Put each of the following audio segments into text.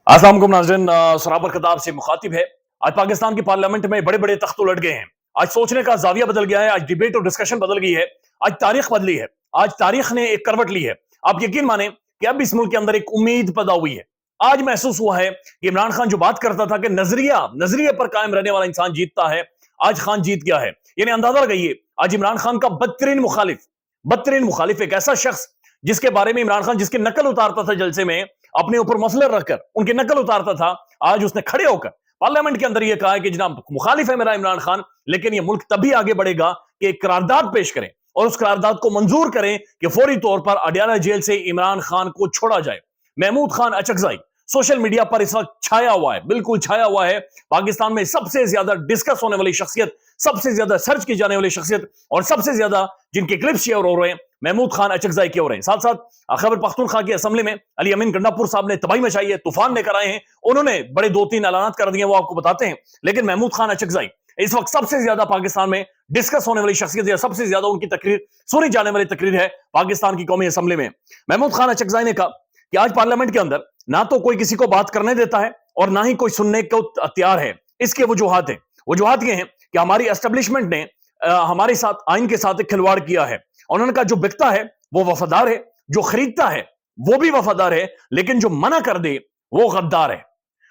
अस्सलाम वालेकुम नाज़रीन, सराबर खिताब से मुखातिब है। आज पाकिस्तान की पार्लियामेंट में बड़े बड़े तख्त उलट गए हैं। आज सोचने का जाविया बदल गया है। आज डिबेट और डिस्कशन बदल गई है। आज तारीख बदली है। आज तारीख ने एक करवट ली है। आप यकीन माने कि अब इस मुल्क के अंदर एक उम्मीद पैदा हुई है। आज महसूस हुआ है कि इमरान खान जो बात करता था कि नजरिए पर कायम रहने वाला इंसान जीतता है, आज खान जीत गया है। यानी अंदाजा लगाइए, आज इमरान खान का बदतरीन मुखालिफ एक ऐसा शख्स जिसके बारे में इमरान खान जिसकी नकल उतारता था जलसे में, अपने ऊपर मसले रखकर उनकी नकल उतारता था, आज उसने खड़े होकर पार्लियामेंट के अंदर यह कहा है कि जनाब मुखालिफ है मेरा इमरान खान, लेकिन यह मुल्क तभी आगे बढ़ेगा कि एक करारदाद पेश करें और उस करारदाद को मंजूर करें कि फौरी तौर पर अडियाला जेल से इमरान खान को छोड़ा जाए। महमूद खान अचकजाई सोशल मीडिया पर इस वक्त छाया हुआ है, बिल्कुल छाया हुआ है। पाकिस्तान में सबसे ज्यादा डिस्कस होने वाली शख्सियत, सबसे ज्यादा सर्च की जाने वाली शख्सियत और सबसे ज्यादा जिनके क्लिप शेयर हो रहे हैं महमूद खान अचकजाई के हो रहे हैं। साथ साथ खैबर पख्तूनख्वा की असेंबली में अली अमीन गंडापुर साहब ने तबाही मचाई है, तूफान लेकर आए हैं। उन्होंने बड़े 2-3 ऐलानात कर दिए, वो आपको बताते हैं। लेकिन महमूद खान अचकजाई इस वक्त सबसे ज्यादा पाकिस्तान में डिस्कस होने वाली शख्सियत या सबसे ज्यादा उनकी तकरीर सुनी जाने वाली तकरीर है पाकिस्तान की कौमी असेंबली में। महमूद खान अचकजाई ने कहा कि आज पार्लियामेंट के अंदर ना तो कोई किसी को बात करने देता है और ना ही कोई सुनने को तैयार है। इसके वजूहात हैं, वजूहात ये हैं कि हमारी एस्टेब्लिशमेंट ने हमारे साथ आइन के साथ एक खिलवाड़ किया है। उन्होंने कहा जो बिकता है वो वफादार है, जो खरीदता है वो भी वफादार है, लेकिन जो मना कर दे वो गद्दार है।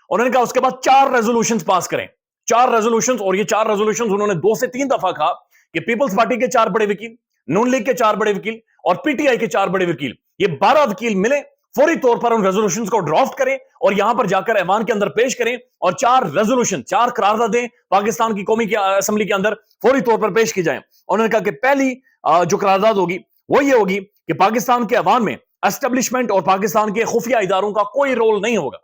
उन्होंने कहा उसके बाद 4 रेजोल्यूशंस पास करें, 4 रेजोल्यूशंस। और ये 4 रेजोल्यूशंस उन्होंने 2 से 3 दफा कहा कि पीपल्स पार्टी के 4 बड़े वकील, नून लीग के 4 बड़े वकील और पीटीआई के 4 बड़े वकील, ये 12 वकील मिले, फौरी तौर पर उन रेजोल्यूशंस को ड्राफ्ट करें और यहां पर जाकर ऐवान के अंदर पेश करें और 4 रेजोल्यूशन, 4 करारदादें पाकिस्तान की कौमी असेंबली के अंदर फौरी तौर पर पेश की जाएं। उन्होंने कहा कि पहली जो करारदाद होगी वो ये होगी कि पाकिस्तान के ऐवान में एस्टेब्लिशमेंट और पाकिस्तान के खुफिया इदारों का कोई रोल नहीं होगा।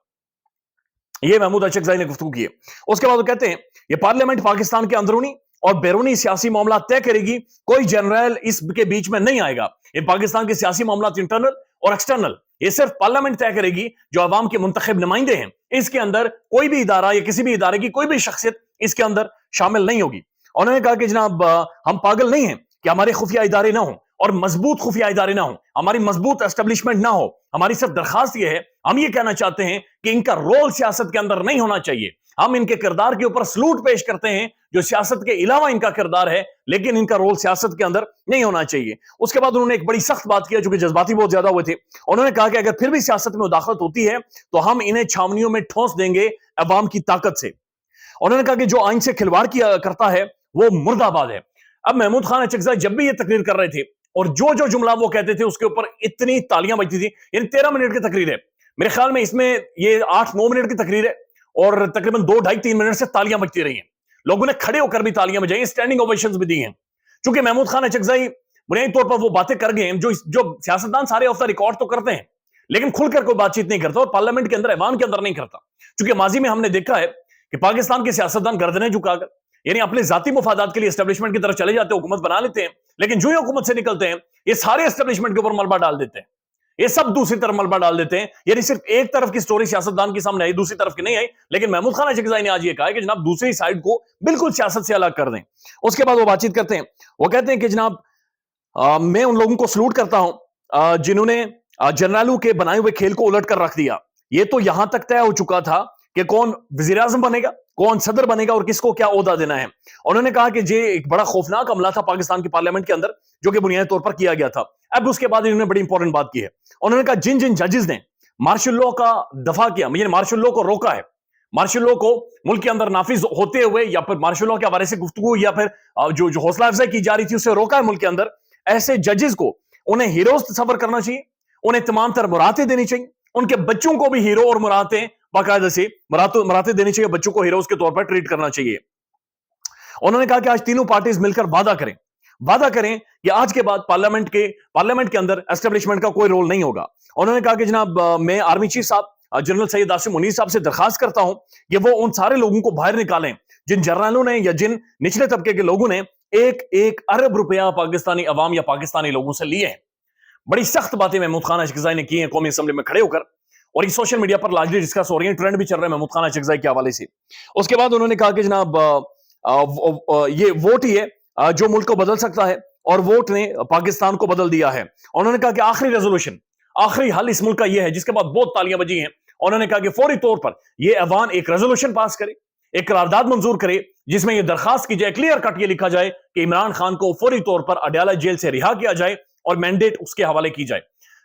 ये महमूद अचकजाई ने गुफ्तगू की है। उसके बाद वो कहते हैं ये पार्लियामेंट पाकिस्तान के अंदरूनी और बैरूनी सियासी मामला तय करेगी, कोई जनरल इसके बीच में नहीं आएगा। ये पाकिस्तान के सियासी मामला इंटरनल और एक्सटर्नल ये सिर्फ पार्लियामेंट तय करेगी, जो अवाम के मुंतखब नुमाइंदे हैं। इसके अंदर कोई भी इदारा या किसी भी इदारे की कोई भी शख्सियत इसके अंदर शामिल नहीं होगी। उन्होंने कहा कि जनाब हम पागल नहीं हैं कि हमारे खुफिया इदारे ना हो और मजबूत खुफिया इदारे ना हो, हमारी मजबूत एस्टेब्लिशमेंट ना हो। हमारी सिर्फ दरखास्त यह है, हम ये कहना चाहते हैं कि इनका रोल सियासत के अंदर नहीं होना चाहिए। हम इनके किरदार के ऊपर सलूट पेश करते हैं जो सियासत के अलावा इनका किरदार है, लेकिन इनका रोल सियासत के अंदर नहीं होना चाहिए। उसके बाद उन्होंने एक बड़ी सख्त बात किया, जो कि जज्बाती बहुत ज्यादा हुए थे। उन्होंने कहा कि अगर फिर भी सियासत में मुदाखलत होती है तो हम इन्हें छावनियों में ठोंस देंगे अवाम की ताकत से। उन्होंने कहा कि जो आइन से खिलवाड़ किया करता है वो मुर्दाबाद है। अब महमूद खान अचकजाई जब भी ये तकरीर कर रहे थे और जो जो जुमला वो कहते थे उसके ऊपर इतनी तालियां बजती थी। यानी 13 मिनट की तकरीर है, मेरे ख्याल में इसमें ये 8-9 मिनट की तकरीर है और तकरीबन 2 ढाई-3 मिनट से तालियां बजती रही हैं। लोगों ने खड़े होकर भी तालियां बजाई, स्टैंडिंग ओवेशंस भी दी हैं। चूंकि महमूद खान अचकजाई बुनियादी तौर पर वो बातें कर गए हैं जो सियासतदान सारे ऑफ द रिकॉर्ड तो करते हैं, लेकिन खुलकर कोई बातचीत नहीं करता और पार्लियामेंट के अंदर, ऐवान के अंदर नहीं करता। चूंकि माजी में हमने देखा है कि पाकिस्तान के सियासतदान गर्दनें झुकाकर यानी अपने जाती मुफादात के लिए एस्टेब्लिशमेंट की तरफ चले जाते हैं, हुकूमत बना लेते हैं, लेकिन जो ही हुकूमत से निकलते हैं ये सारे एस्टेब्लिशमेंट के ऊपर मलबा डाल देते हैं। ये सब दूसरी तरफ मलबा डाल देते हैं। यानी सिर्फ एक तरफ की स्टोरी सियासतदान के सामने आई, दूसरी तरफ की नहीं आई। लेकिन महमूद खान अचकजाई ने आज ये कहा है कि जनाब दूसरी साइड को बिल्कुल सियासत से अलग कर दें। उसके बाद वो बातचीत करते हैं, वो कहते हैं कि जनाब मैं उन लोगों को सलूट करता हूं जिन्होंने जनरलों के बनाए हुए खेल को उलट कर रख दिया। ये तो यहां तक तय हो चुका था कि कौन वजीर आजम बनेगा, कौन सदर बनेगा और किसको क्या ओहदा देना है। उन्होंने कहा कि ये एक बड़ा खौफनाक हमला था पाकिस्तान की पार्लियामेंट के अंदर, जो कि बुनियादी तौर पर किया गया था। अब उसके बाद इन्होंने बड़ी इंपॉर्टेंट बात की है। उन्होंने कहा जिन जिन जजेस ने मार्शल लॉ का दफा किया, मार्शल लॉ को रोका है, मार्शल लॉ को मुल्क के अंदर नाफिज होते हुए या फिर मार्शल लॉ के हवाले से गुफ्तगू या फिर जो हौसला अफजाई की जा रही थी उसे रोका है मुल्क के अंदर, ऐसे जजेस को उन्हें हीरोज तस्वर करना चाहिए, उन्हें तमाम तर मुरातें देनी चाहिए, उनके बच्चों को भी हीरो और मुरातें बाकायदा से मुरातें देनी चाहिए, बच्चों को हीरोज के तौर पर ट्रीट करना चाहिए। उन्होंने कहा कि आज तीनों पार्टीज मिलकर वादा करें कि आज के बाद पार्लियामेंट के अंदर एस्टेब्लिशमेंट का कोई रोल नहीं होगा। उन्होंने कहा कि जनाब मैं आर्मी चीफ साहब जनरल सैयद आसिम मुनीर साहब से दरखास्त करता हूं कि वो उन सारे लोगों को बाहर निकालें जिन जर्नलों ने या जिन निचले तबके के लोगों ने 1 अरब रुपया पाकिस्तानी अवाम या पाकिस्तानी लोगों से लिए हैं। बड़ी सख्त बातें महमूद खान अचकजाई ने की हैं कौमी असेंबली में खड़े होकर, और ये सोशल मीडिया पर लार्जली डिस्कस हो रही है, ट्रेंड भी चल रहा है महमूद खान अचकजाई के हवाले से। उसके बाद उन्होंने कहा कि जनाब ये वोट ही है जो मुल्क को बदल सकता है और वोट ने पाकिस्तान को बदल दिया है। उन्होंने कहा कि आखिरी रेजोल्यूशन, आखिरी हल इस मुल्क का यह है, जिसके बाद बहुत तालियां बजी हैं। انہوں نے کہا کہ فوری طور پر یہ ایوان ایک ریزولوشن پاس کرے, ایک قرارداد منظور کرے جس میں یہ درخواست کی جائے, کلیئر کٹ یہ لکھا جائے کہ عمران خان کو فوری طور پر اڈیالہ جیل سے رہا کیا جائے اور مینڈیٹ اس کے حوالے کی جائے.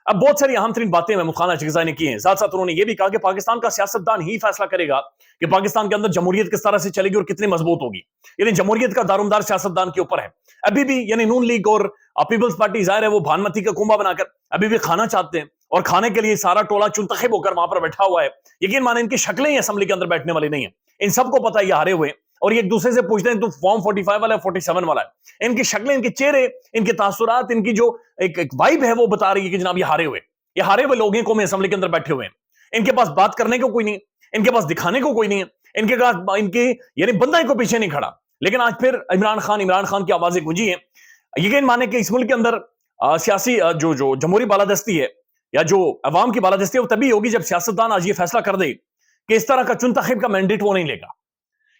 اب بہت ساری اہم ترین باتیں محمود خان اچکزئی نے کی ہیں. ساتھ ساتھ انہوں نے یہ بھی کہا کہ پاکستان کا سیاستدان ہی فیصلہ کرے گا کہ پاکستان کے اندر جمہوریت کس طرح سے چلے گی اور کتنی مضبوط ہوگی. یعنی جمہوریت کا دارومدار سیاستدان کے اوپر ہے. ابھی بھی یعنی نون لیگ اور پیپلز پارٹی ظاہر ہے وہ بھانمتی کا کنبہ بنا کر ابھی بھی کھانا چاہتے ہیں, اور کھانے کے لیے سارا ٹولہ چنتخب ہو کر وہاں پر بیٹھا ہوا ہے. یقین مانے ان کی شکلیں ہی اسمبلی کے اندر بیٹھنے والی نہیں ہیں. ان سب کو پتہ ہے یہ ہارے ہوئے, اور یہ ایک دوسرے سے پوچھتے ہیں تو فارم 45 والا ہے 47 والا ہے. ان کی شکلیں, ان کے چہرے, ان کے تاثرات, ان کی جو ایک وائب ہے وہ بتا رہی ہے کہ جناب یہ ہارے ہوئے لوگ ہیں قومی اسمبلی کے اندر بیٹھے ہوئے ہیں. ان کے پاس بات کرنے کو کوئی نہیں, ان کے پاس دکھانے کو کوئی نہیں ہے, ان کے پاس ان کی یعنی بندہ کو پیچھے نہیں کھڑا. لیکن آج پھر عمران خان کی آوازیں گونجی ہیں. یقین مانے کہ اس ملک کے اندر سیاسی جو جمہوری بالادستی ہے یا جو عوام کی بالادستی ہے وہ تبھی ہوگی جب سیاستدان آج یہ فیصلہ کر دے کہ اس طرح کا چنتخب کا مینڈیٹ وہ نہیں لے گا.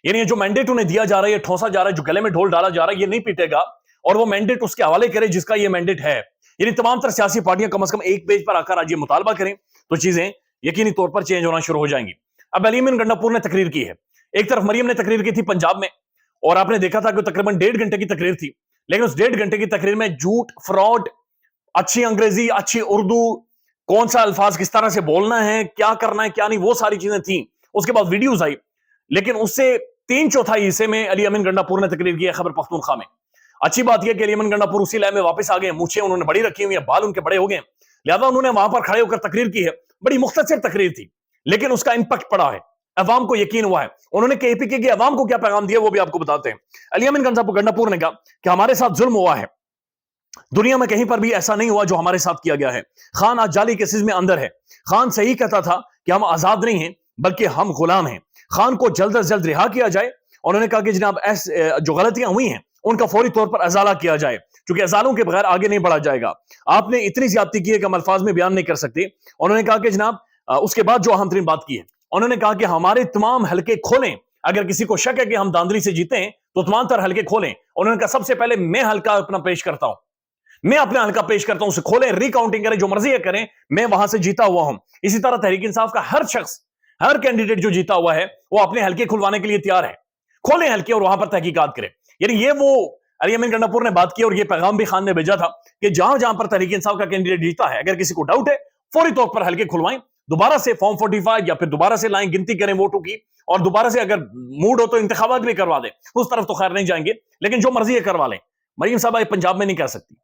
یعنی جو مینڈیٹ انہیں دیا جا رہا ہے, یہ ٹھونسا جا رہا ہے, جو گلے میں ڈھول ڈالا جا رہا ہے, یہ نہیں پیٹے گا اور وہ مینڈیٹ اس کے حوالے کرے جس کا یہ مینڈیٹ ہے. یعنی تمام تر سیاسی پارٹیاں کم از کم ایک پیج پر آ کر آج یہ مطالبہ کریں تو چیزیں یقینی طور پر چینج ہونا شروع ہو جائیں گی. اب علی امین گنڈاپور نے تقریر کی ہے. ایک طرف مریم نے تقریر کی تھی پنجاب میں, اور آپ نے دیکھا تھا کہ تقریباً 1.5 گھنٹے کی تقریر تھی. لیکن اس 1.5 گھنٹے کی تقریر میں جھوٹ, فراڈ, اچھی انگریزی, اچھی اردو, کون سا الفاظ کس طرح سے بولنا ہے, کیا کرنا ہے کیا نہیں, وہ ساری چیزیں تھیں. اس کے بعد ویڈیوز آئی, لیکن اس سے 3/4 حصے میں علی امین گنڈاپور نے تقریر کی ہے خیبر پختونخوا میں. اچھی بات یہ کہ علی امین گنڈاپور اسی لائن میں واپس آ گئے. مونچھیں انہوں نے بڑی رکھی ہوئی ہیں, بال ان کے بڑے ہو گئے, لہذا انہوں نے وہاں پر کھڑے ہو کر تقریر کی ہے. بڑی مختصر تقریر تھی لیکن اس کا امپیکٹ پڑا ہے, عوام کو یقین ہوا ہے. انہوں نے KPK کے عوام کو کیا پیغام دیا وہ بھی آپ کو بتاتے ہیں. علی امین گنڈاپور نے کہا کہ ہمارے ساتھ ظلم ہوا ہے, دنیا میں کہیں پر بھی ایسا نہیں ہوا جو ہمارے ساتھ کیا گیا ہے. خان آج جعلی کیسز میں اندر ہے. خان صحیح کہتا تھا کہ ہم آزاد نہیں ہیں بلکہ ہم غلام ہیں. خان کو جلد از جلد رہا کیا جائے. انہوں نے کہا کہ جناب جو غلطیاں ہوئی ہیں ان کا فوری طور پر ازالہ کیا جائے, کیونکہ ازالوں کے بغیر آگے نہیں بڑھا جائے گا. آپ نے اتنی زیادتی کی ہے کہ ہم الفاظ میں بیان نہیں کر سکتے. انہوں نے کہا کہ جناب اس کے بعد جو اہم ترین بات کی ہے, انہوں نے کہا کہ ہمارے تمام حلقے کھولیں. اگر کسی کو شک ہے کہ ہم داندلی سے جیتے ہیں تو تمام تر حلقے کھولیں. انہوں نے کہا سب سے پہلے میں حلقہ اپنا پیش کرتا ہوں, میں اپنا حلقہ پیش کرتا ہوں, اسے کھولیں, ری کاؤنٹنگ کریں, جو مرضی ہے کریں, میں وہاں سے جیتا ہوا ہوں. اسی طرح تحریک انصاف کا ہر شخص, ہر کینڈیڈیٹ جو جیتا ہوا ہے وہ اپنے حلقے کھلوانے کے لیے تیار ہے. کھولیں حلقے اور وہاں پر تحقیقات کریں. یعنی یہ وہ علی امین گنڈاپور نے بات کی, اور یہ پیغام بھی خان نے بھیجا تھا کہ جہاں جہاں پر تحریک انصاف کا کینڈیڈیٹ جیتا ہے, اگر کسی کو ڈاؤٹ ہے فوری طور پر حلقے کھلوائیں, دوبارہ سے فارم 45 یا پھر دوبارہ سے لائیں, گنتی کریں ووٹوں کی, اور دوبارہ سے اگر موڈ ہو تو انتخابات بھی کروا دیں. اس طرف تو خیر نہیں جائیں گے, لیکن جو مرضی ہے کروا لیں. مریم صاحبہ یہ پنجاب میں نہیں کر سکتی,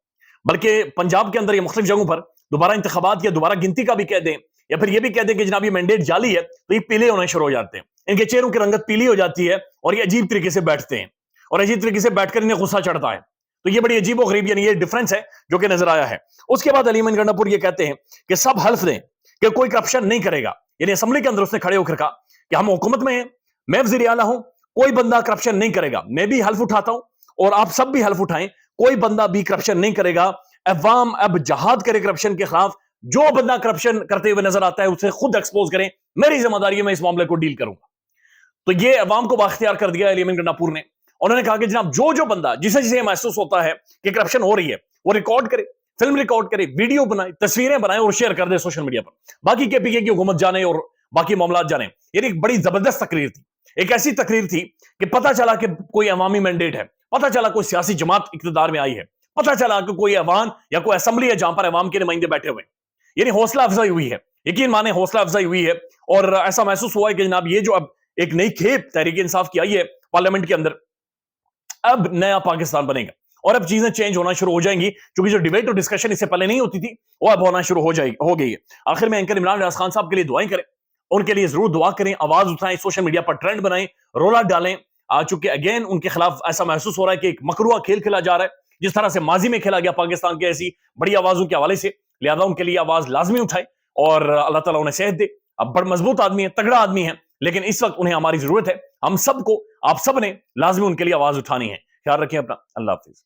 بلکہ پنجاب کے اندر یہ مختلف جگہوں پر دوبارہ انتخابات یا دوبارہ گنتی کا بھی کہہ دیں, یا پھر یہ بھی کہہ دیں کہ جناب یہ مینڈیٹ جعلی ہے, تو یہ پیلے ہونے شروع ہو جاتے ہیں. ان کے چہروں کی رنگت پیلی ہو جاتی ہے اور یہ عجیب طریقے سے بیٹھتے ہیں, اور عجیب طریقے سے بیٹھ کر انہیں غصہ چڑھتا ہے. تو یہ بڑی عجیب و غریب یعنی یہ ڈفرنس ہے جو کہ نظر آیا ہے. اس کے بعد علی امین گنڈاپور یہ کہتے ہیں کہ سب حلف دیں کہ کوئی کرپشن نہیں کرے گا. یعنی اسمبلی کے اندر اس نے کھڑے ہو کر کہا کہ ہم حکومت میں ہیں, میں وزیر اعلیٰ ہوں, کوئی بندہ کرپشن نہیں کرے گا. میں بھی حلف اٹھاتا ہوں اور آپ سب بھی حلف اٹھائیں, کوئی بندہ بھی کرپشن نہیں کرے گا. عوام اب جہاد کرے کرپشن کے خلاف. جو بندہ کرپشن کرتے ہوئے نظر آتا ہے اسے خود ایکسپوز کریں, میری ذمہ داری ہے, میں اس معاملے کو ڈیل کروں گا. تو یہ عوام کو بااختیار کر دیا علی امین گنڈاپور نے. انہوں نے کہا کہ جناب جو بندہ جسے محسوس ہوتا ہے کہ کرپشن ہو رہی ہے وہ ریکارڈ کرے, فلم ریکارڈ کرے, ویڈیو بنائے, تصویریں بنائے اور شیئر کر دے سوشل میڈیا پر. باقی KPK کی حکومت جانے اور باقی معاملات جانے. یہ ایک بڑی زبردست تقریر تھی, ایک ایسی تقریر تھی کہ پتہ چلا کہ کوئی عوامی مینڈیٹ ہے, پتہ چلا کوئی سیاسی جماعت اقتدار میں آئی ہے, پتہ چلا کہ کوئی عوام یا کوئی اسمبلی ہے جہاں پر عوام کے نمائندے بیٹھے ہوئے. یعنی حوصلہ افزائی ہوئی ہے, یقین مانے حوصلہ افزائی ہوئی ہے, اور ایسا محسوس ہوا ہے کہ جناب یہ جو اب ایک نئی کھیپ تحریک انصاف کی آئی ہے پارلیمنٹ کے اندر, اب نیا پاکستان بنے گا اور اب چیزیں چینج ہونا شروع ہو جائیں گی, کیونکہ جو ڈیبیٹ اور ڈسکشن اس سے پہلے نہیں ہوتی تھی وہ اب ہونا شروع ہو گئی ہے. آخر میں اینکر عمران ریاض خان صاحب کے لیے دعائیں کریں, ان کے لیے ضرور دعا کریں, آواز اٹھائیں, سوشل میڈیا پر ٹرینڈ بنائیں, رولا ڈالیں. چونکہ اگین ان کے خلاف ایسا محسوس ہو رہا ہے کہ ایک مکروہ کھیل کھیلا جا رہا ہے جس طرح سے ماضی میں کھیلا گیا پاکستان کے ایسی بڑی آوازوں کے حوالے سے. لہذا ان کے لیے آواز لازمی اٹھائے اور اللہ تعالیٰ انہیں صحت دے. اب بڑا مضبوط آدمی ہے, تگڑا آدمی ہے, لیکن اس وقت انہیں ہماری ضرورت ہے. ہم سب کو, آپ سب نے لازمی ان کے لیے آواز اٹھانی ہے. خیال رکھیں اپنا. اللہ حافظ.